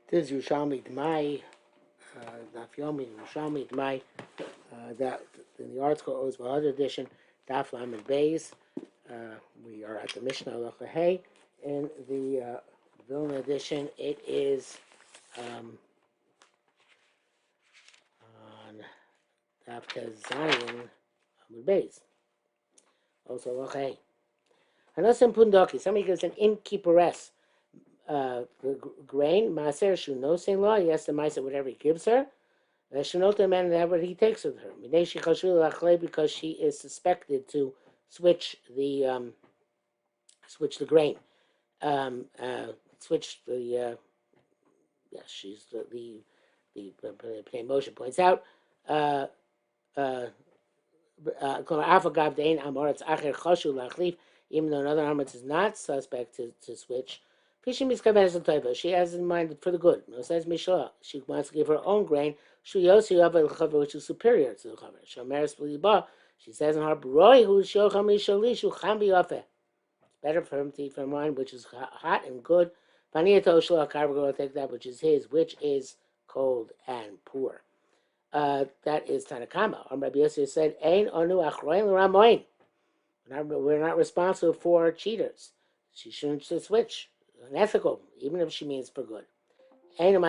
This is Yerushalmi Demai, Daf Yomi, Yerushalmi Demai. That in the article owes my other edition, Daf Lam and Beis. We are at the Mishnah Halacha Hey. In the Vilna edition, it is on Daf Zayin Amud Beis. Also Halacha Hey. Hanosim Pundoki. Somebody gives an innkeeperess grain, Maaser Shunosin law. He has to maaser whatever he gives her. Shunotin man whatever he takes with her. Because she is suspected to switch the grain. Switch the she's the Moshe points out. Even though another Amoritz is not suspect to switch, she has in mind for the good. No says Mishlah. She wants to give her own grain, which is superior to the chaver. She says in her it's better for him to eat from wine which is hot and good. Will take that which is his, which is cold and poor. That is Tanakama. Rabbi Yossi said, "Ein onu achroin l'ramoin." We're not responsible for cheaters. She shouldn't switch. Unethical, even if she means for good. So he only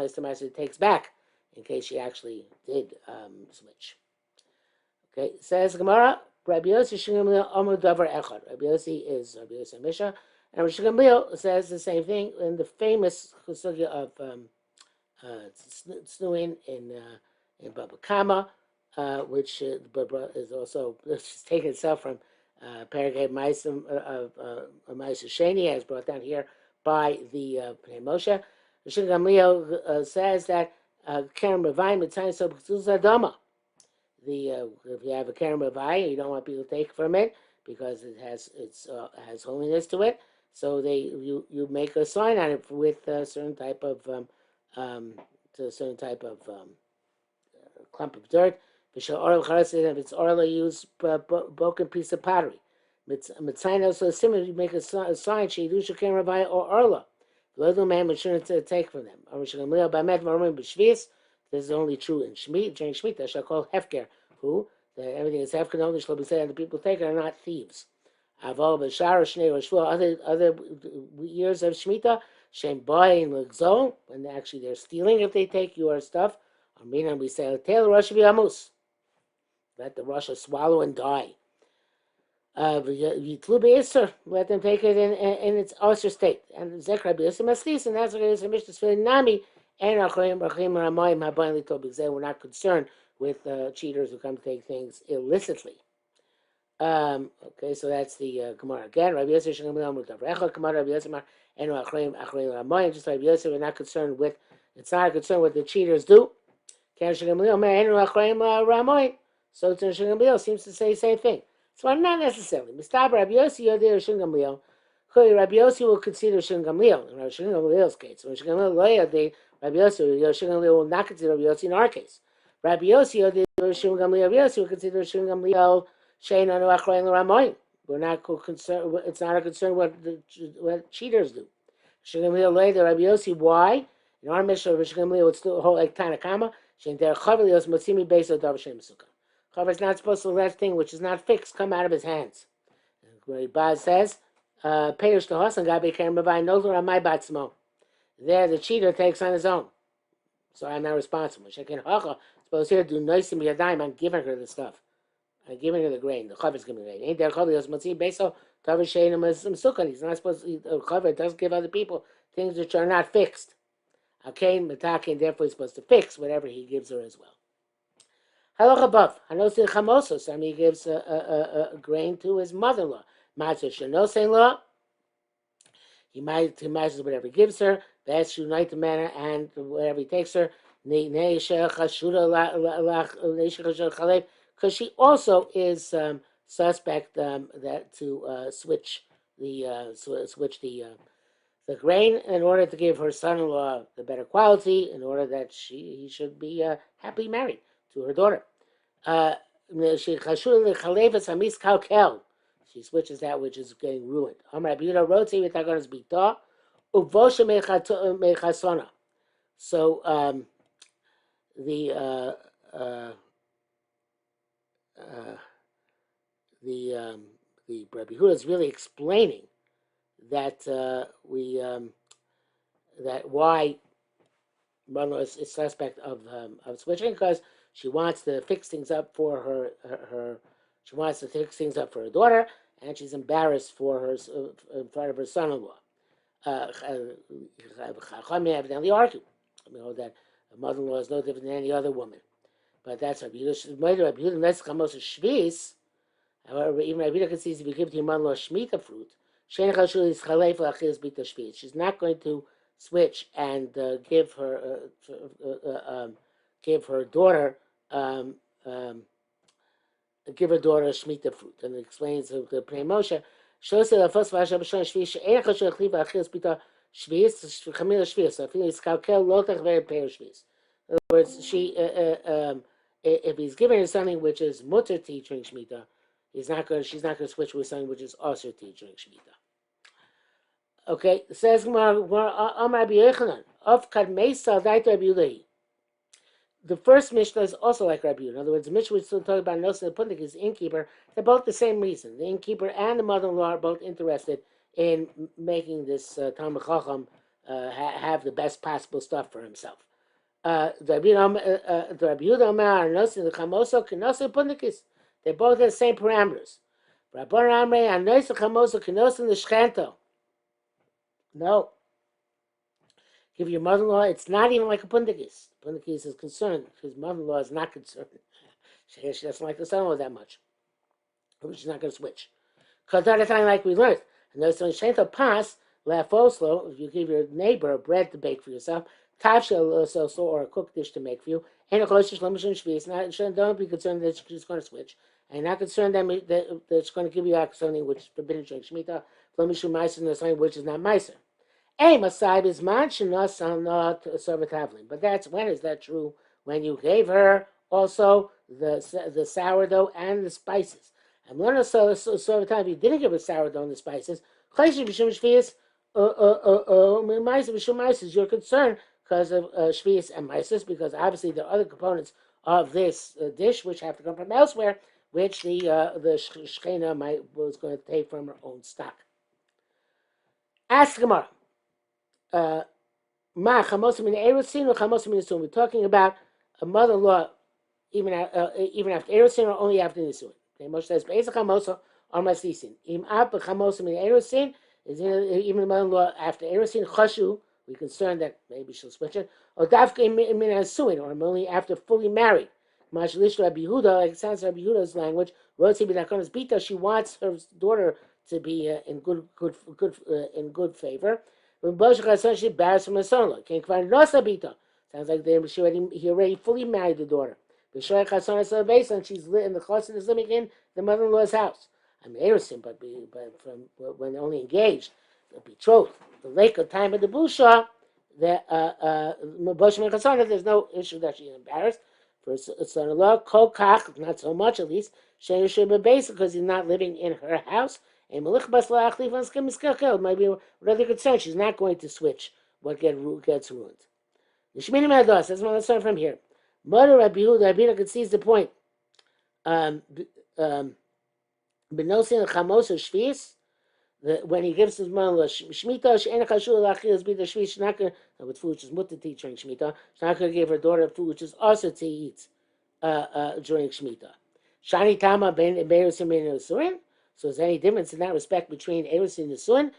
has to myself takes back in case she actually did switch. Okay, says Gemara, Rabbi Yossi Omer Davar Echad. Rabbi Yossi is Rabbi Yossi Misha, and Rabbi Gamliel says the same thing in the famous chusugya of Snuin in Baba Kama, which is also taken itself from Paragay Maisim Maisa Sheni, as brought down here by the Moshe. Rabbi Gamliel says that Kerem Ravai Mitzayim So Zadama. If you have a Kerem Ravai, you don't want people to take from it because it has holiness to it. So you make a sign on it with a certain type of clump of dirt. If it's orla, use broken piece of pottery. Mitzayim also similar. You make a sign. Sheidusha Kerem Ravai or orla. The little man was sure to take from them. This is only true in Shemitah. During Shemitah, shall call Hefker, who everything is Hefker. Only shall be said, and the people take it are not thieves. Aval b'shar shnei or shvua. Other years of Shemitah, shem ba'in l'gzol, when actually they're stealing if they take your stuff. Aminan we say tel rosh v'yamus. Let the Rosh swallow and die. Yitlu be'isr. Let them take it in its usher state. And Zekra b'isr maslis, and that's what it is. Mishnah Nami. We're not concerned with cheaters who come to take things illicitly. Okay, so that's the Gemara again. Rabbi Yosef just like Rabbi Yosef, we're not concerned with. It's not a concern what the cheaters do. So Gamliel seems to say the same thing. So not necessarily. Rabbi Yossi will consider Shin Gamliel in Shin Gamliel's case. When Shin Gamliel Rabbi Yossi, Shin Gamliel will not consider Rabbi Yossi in our case. Rabbi Yossi, Shin Gamliel, Rabbi Yossi will consider Shin Gamliel Shein Anu Achroin L'Ramoin. We're not concerned. It's not a concern what cheaters do. Shin Gamliel later, Rabbi Yossi. Why? In our mission, Shin Gamliel would still hold like Tanakama. Shein Der Chaver Lios Motzimi Beis Odav Shem Sukkah. Chaver is not supposed to let thing which is not fixed come out of his hands. Baz says. Peirush the Hosan Gabi Kerem Bavai Nolur Amai Batzmo. There, the cheater takes on his own. So I'm not responsible. Shekin Hacha, suppose here do noisim yadayim. I'm giving her the stuff. I'm giving her the grain. The chaver is giving the grain. Ain't there chaver yos matzi beso taver shein sukkah. He's not supposed to. Chaver doesn't give other people things which are not fixed. Akain matakin. Therefore, he's supposed to fix whatever he gives her as well. Halach above. Hanosin chamosos. I mean, he gives a grain to his mother-in-law. Matzah shenosein law. He might whatever he gives her. That's unite the manner and whatever he takes her. Because she also is suspect that to switch the grain in order to give her son-in-law the better quality, in order that he should be happily married to her daughter. She switches that which is getting ruined. Uvosha mechasona. So the uh, the Rabbi Huda is really explaining that that why Mano is suspect of switching, because she wants to fix things up for her she wants to fix things up for her daughter, and she's embarrassed for her in front of her son-in-law. Chachamim evidently argue, that a mother-in-law is no different than any other woman. But that's Rabbi Yehuda. Rabbi Yehuda lets Chamos Shvis. However, even Rabbi Yehuda concedes if you give to your mother-in-law Shemitah fruit, she's not going to switch and give her daughter give her daughter Shemitah fruit. And it explains the Pnei Moshe. Shows that the first verse of Shvius she'en chashuv chliva achilles bita Shvius chamila Shvius. So I think it's kalkel lotach very peir Shvius. In other words, if he's giving her something which is mutter to eat during Shemitah, she's not going to switch with something which is also to eat during Shemitah. Okay, it says Amar Rabbi Yochanan of Kadmeisa Daito Rabbi Yehuda. The first Mishnah is also like Rabbi Yehuda. In other words, the Mishnah we're still talking about Nosa Pundik is the innkeeper. They're both the same reason. The innkeeper and the mother-in-law are both interested in making this Talmid Chacham have the best possible stuff for himself. The Rabbi Yehuda Omer Nosa the Chamoso Kenosa Pundikis. They both have the same parameters. Rabbi Amrei Anosa Chamoso Kenosa the Shchento. No. Give your mother-in-law, it's not even like a pundikis. Pundikis is concerned. His mother-in-law is not concerned. She doesn't like the son-in-law that much. She's not going to switch. Because at the time, like we learned, and there's some shento pas, lafoslo, if you give your neighbor bread to bake for yourself, tavshel or a cooked dish to make for you, and a close shlomish, don't be concerned that she's going to switch. And not concerned that it's going to give you something which is forbidden during Shemitah, flamishu meiser, something which is not meiser. But that's when is that true? When you gave her also the sourdough and the spices. And when if you didn't give her sourdough and the spices, you're concerned because of shvius and meises, because obviously there are other components of this dish which have to come from elsewhere, which the shechina was going to take from her own stock. Ask Gemara. We're talking about a mother-in-law even after Erusin or only after Nisuin. Moshe says, even a mother-in-law after Erusin, Chashu, we're concerned that maybe she'll switch it, or only after fully married. Like it sounds Rabbi Yehuda's language, she wants her daughter to be in good favor. She embarrassed from her son-in-law. Can't find Bita. Sounds like he already fully married the daughter. And she's lit in the chassan is living in the mother-in-law's house. I'm Erusin, but from when only engaged, the betrothed, the later time of the busha, there's no issue that she's embarrassed. For her son-in-law, Kokach, not so much at least, because he's not living in her house. And maybe rather concerned, she's not going to switch what gets ruined. The Shemini Mados, that's what let's start from here. Mother Rabbi Yehuda concedes the point. Benosin Chamos or Shvius, when he gives his mother Shemitah, she'en chashuv lachil b'da Shvius, she's not going to, with food which is mutter to eat during Shemitah, she's not going to give her daughter food which is also to eat during Shemitah. Shani Tama ben Erusin ben Nesuin. So is there any difference in that respect between Erusin and Nisuin?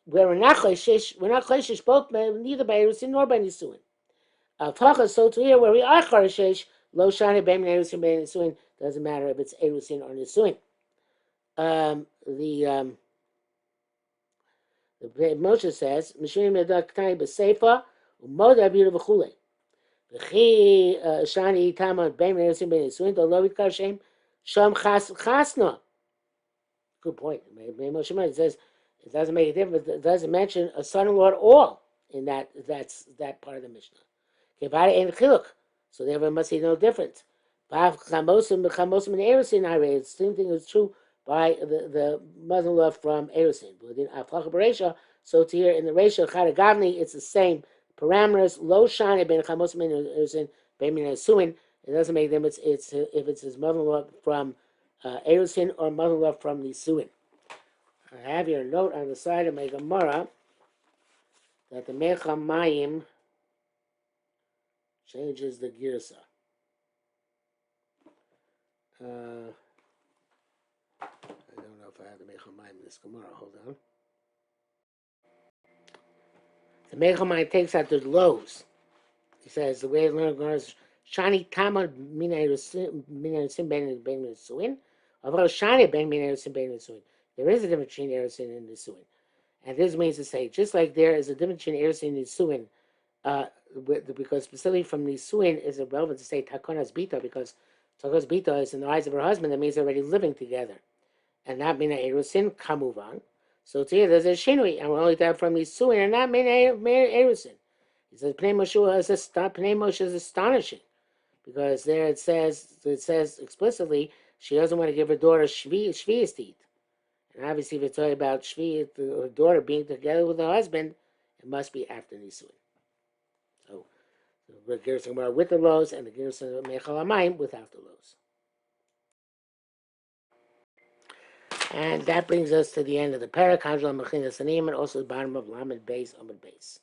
Where we're not chayshish both neither by Erusin nor by Nisuin. So to here where we are chayshish, lo shani ben Erusin ben Nisuin, doesn't matter if it's Erusin or Nisuin. The Moshe says, Mishurim Yadak Tani B'Seifa, Umod Rabbi V'chule. V'chi shani tama ben Erusin ben Nisuin, do lo yitkar shem sham chasna. Good point. It says it doesn't make a difference. It doesn't mention a son-in-law at all in that's that part of the Mishnah. So therefore, it must be no difference. The same thing is true by the mother-in-law from Erusin. So to here in the ratio Chadagavni, it's the same parameters. Lo Shani ben Chamos min Erusin ben min Esuin. It doesn't make them. It's if it's his mother-in-law from Erusin or mother-in-law from the Suin. I have your note on the side of my Gemara that the Mechamayim changes the girsa. I don't know if I have the Mechamayim in this Gemara. Hold on. The Mechamayim takes out the lows. He says the way to learn Gemara is Shani Tama Mina Erusin Ben Suin. Although Shani Ben Mina Erusin Ben Suin. There is a difference between Erusin and the Suin. And this means to say, just like there is a difference between Erusin and Suin, because specifically from the Suin is it relevant to say Takonas Bita, because Takonas Bita is in the eyes of her husband, that means they're already living together. And not Mina Erusin, Kamuvan. So here there's a Shinui, and we're only that from the Suin and not Mina Erusin. He says Pnei Moshe is astonishing, because there it says explicitly she doesn't want to give her daughter Shvi'is to eat. And obviously, if it's talking about Shvi, her daughter being together with her husband, it must be after Nisuin. So, the Gerson Gemara with the lows, and the Gerson Mechal Hamayim without the lows. And that brings us to the end of the parak, Hanjal Mechina Sanim, and also the bottom of Lamed Beis, Amud Beis.